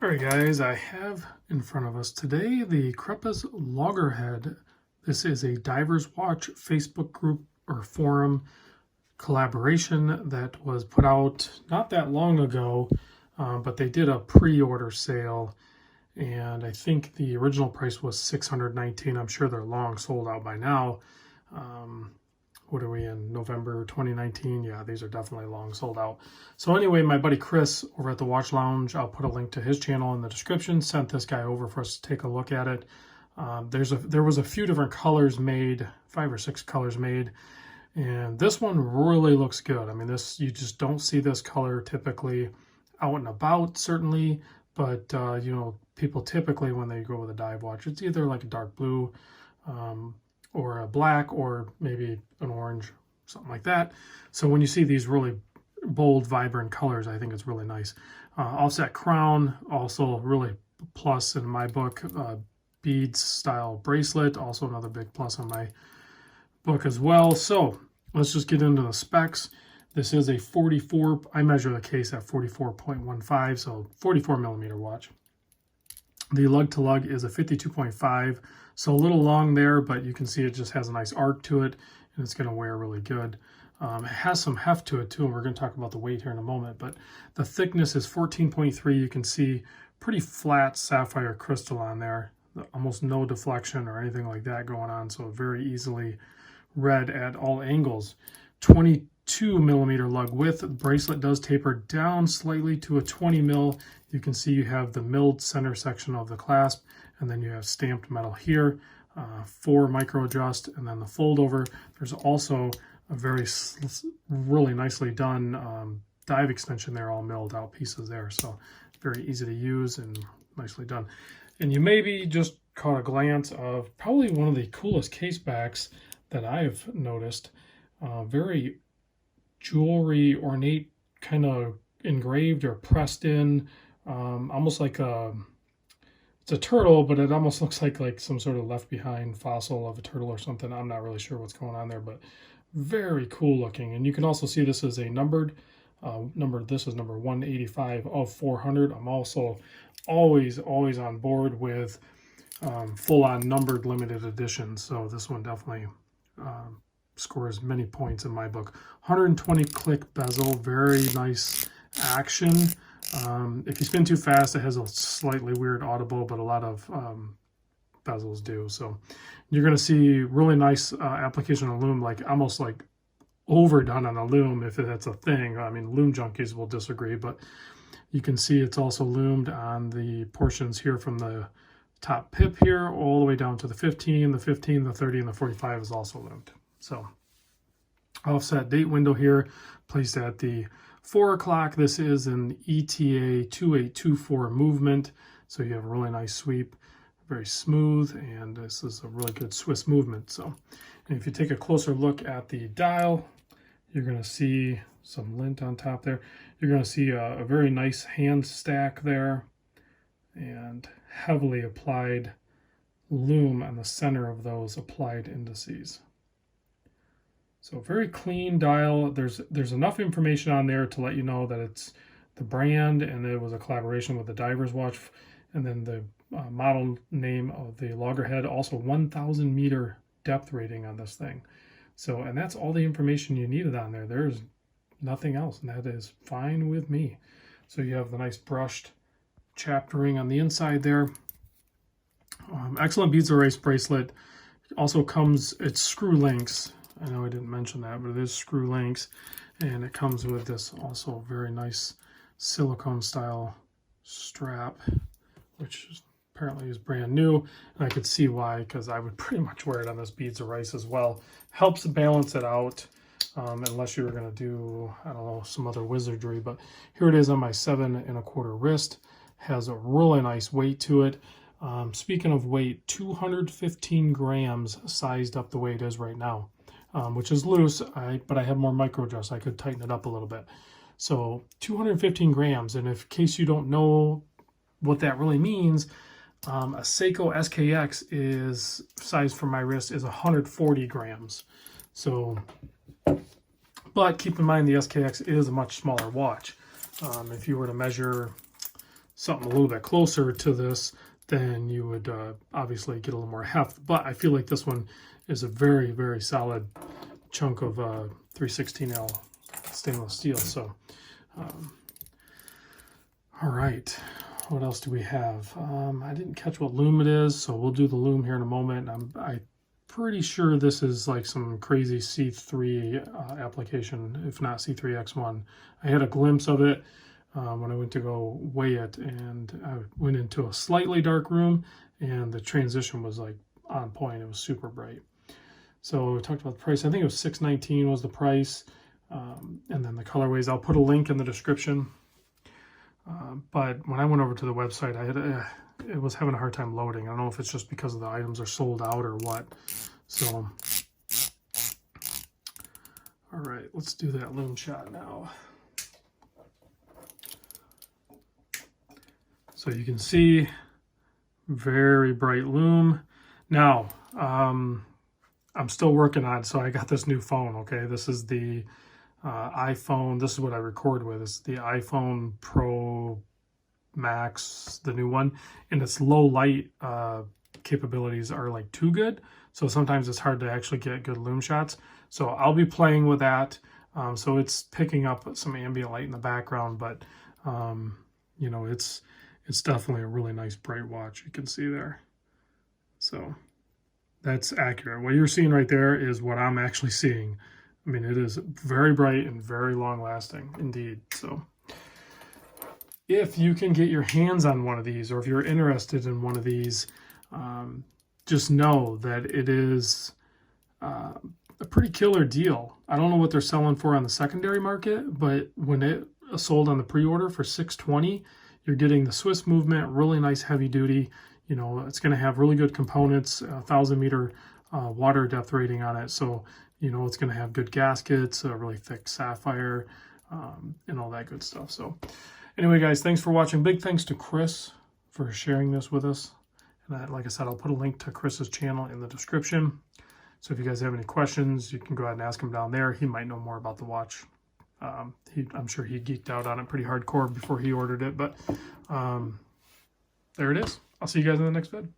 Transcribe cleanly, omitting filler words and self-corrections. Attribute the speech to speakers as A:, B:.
A: Alright guys, I have in front of us today the Crepas Loggerhead. This is a Divers Watch Facebook group or forum collaboration that was put out not that long ago, but they did a pre-order sale, and I think the original price was $619. I'm sure they're long sold out by now. What are we in, November 2019? Yeah, these are definitely long sold out. So anyway, my buddy Chris over at the Watch Lounge, I'll put a link to his channel in the description, sent this guy over for us to take a look at it. There was a few different colors made, 5 or 6 colors made, and this one really looks good. I mean, this, you just don't see this color typically out and about, certainly, but you know, people typically when they go with a dive watch, it's either like a dark blue, or a black, or maybe an orange, something like that. So when you see these really bold, vibrant colors, I think it's really nice. Offset crown, also really plus in my book. Beads style bracelet, also another big plus in my book as well. So let's just get into the specs. This is a 44, I measure the case at 44.15, so 44 millimeter watch. The lug to lug is a 52.5, so a little long there, but you can see it just has a nice arc to it, and it's going to wear really good. It has some heft to it too, and we're going to talk about the weight here in a moment, but the thickness is 14.3. You can see pretty flat sapphire crystal on there, almost no deflection or anything like that going on, so very easily read at all angles. 22 millimeter lug width. The bracelet does taper down slightly to a 20 mil. You can see you have the milled center section of the clasp, and then you have stamped metal here for micro adjust, and then the fold over. There's also a really nicely done dive extension there, all milled out pieces there, so very easy to use and nicely done. And you maybe just caught a glance of probably one of the coolest case backs that I've noticed. Very jewelry, ornate, kind of engraved or pressed in, almost like it's a turtle, but it almost looks like some sort of left behind fossil of a turtle or something. I'm not really sure what's going on there, but very cool looking. And you can also see this is a numbered number. This is number 185 of 400. I'm also always on board with full-on numbered limited editions, so this one definitely scores many points in my book. 120 click bezel, very nice action. If you spin too fast, it has a slightly weird audible, but a lot of bezels do. So you're going to see really nice application on Lume, like almost like overdone on a Lume, if that's a thing. I mean, Lume junkies will disagree, but you can see it's also loomed on the portions here from the top pip here all the way down to the 15, the 15, the 30, and the 45 is also loomed. So offset date window here placed at the 4 o'clock. This is an ETA 2824 movement, so you have a really nice sweep, very smooth, and this is a really good Swiss movement. So, and if you take a closer look at the dial, you're going to see some lint on top there. You're going to see a very nice hand stack there, and heavily applied lume on the center of those applied indices. So very clean dial. There's enough information on there to let you know that it's the brand, and it was a collaboration with the Divers Watch, and then the model name of the Loggerhead, also 1,000 meter depth rating on this thing. So, and that's all the information you needed on there. There's nothing else, and that is fine with me. So you have the nice brushed chaptering on the inside there. Excellent beads erase bracelet. Also comes, it's screw links. I know I didn't mention that, but it is screw links, and it comes with this also very nice silicone style strap, which apparently is brand new, and I could see why, because I would pretty much wear it on this beads erase as well. Helps balance it out, unless you were going to do, I don't know, some other wizardry. But here it is on my 7 1/4 wrist. Has a really nice weight to it. Speaking of weight, 215 grams sized up the way it is right now, which is loose, but I have more micro adjust. I could tighten it up a little bit. So 215 grams, and in case you don't know what that really means, a Seiko SKX is sized for my wrist is 140 grams. So, but keep in mind the SKX is a much smaller watch. If you were to measure something a little bit closer to this, then you would obviously get a little more heft. But I feel like this one is a very, very solid chunk of 316L stainless steel. So, all right. What else do we have? I didn't catch what Lume it is, so we'll do the Lume here in a moment. I'm pretty sure this is like some crazy C3 application, if not C3X1. I had a glimpse of it when I went to go weigh it, and I went into a slightly dark room, and the transition was like on point. It was super bright. So we talked about the price. I think it was $619 was the price, and then the colorways. I'll put a link in the description. But when I went over to the website, it was having a hard time loading. I don't know if it's just because the items are sold out or what. So, all right, let's do that Lume shot now. So you can see very bright Lume. Now, I'm still working on it, so I got this new phone, okay? This is the iPhone. This is what I record with. It's the iPhone Pro Max, the new one, and its low light capabilities are like too good, so sometimes it's hard to actually get good Lume shots. So I'll be playing with that. So it's picking up some ambient light in the background, but you know, it's definitely a really nice bright watch. You can see there. So that's accurate. What you're seeing right there is what I'm actually seeing. I mean, it is very bright and very long lasting indeed. So if you can get your hands on one of these, or if you're interested in one of these, just know that it is a pretty killer deal. I don't know what they're selling for on the secondary market, but when it sold on the pre-order for $620, you're getting the Swiss movement, really nice heavy duty. You know, it's going to have really good components, 1,000-meter water depth rating on it. So, you know, it's going to have good gaskets, a really thick sapphire, and all that good stuff. So anyway, guys, thanks for watching. Big thanks to Chris for sharing this with us. And like I said, I'll put a link to Chris's channel in the description. So if you guys have any questions, you can go ahead and ask him down there. He might know more about the watch. I'm sure he geeked out on it pretty hardcore before he ordered it. But there it is. I'll see you guys in the next vid.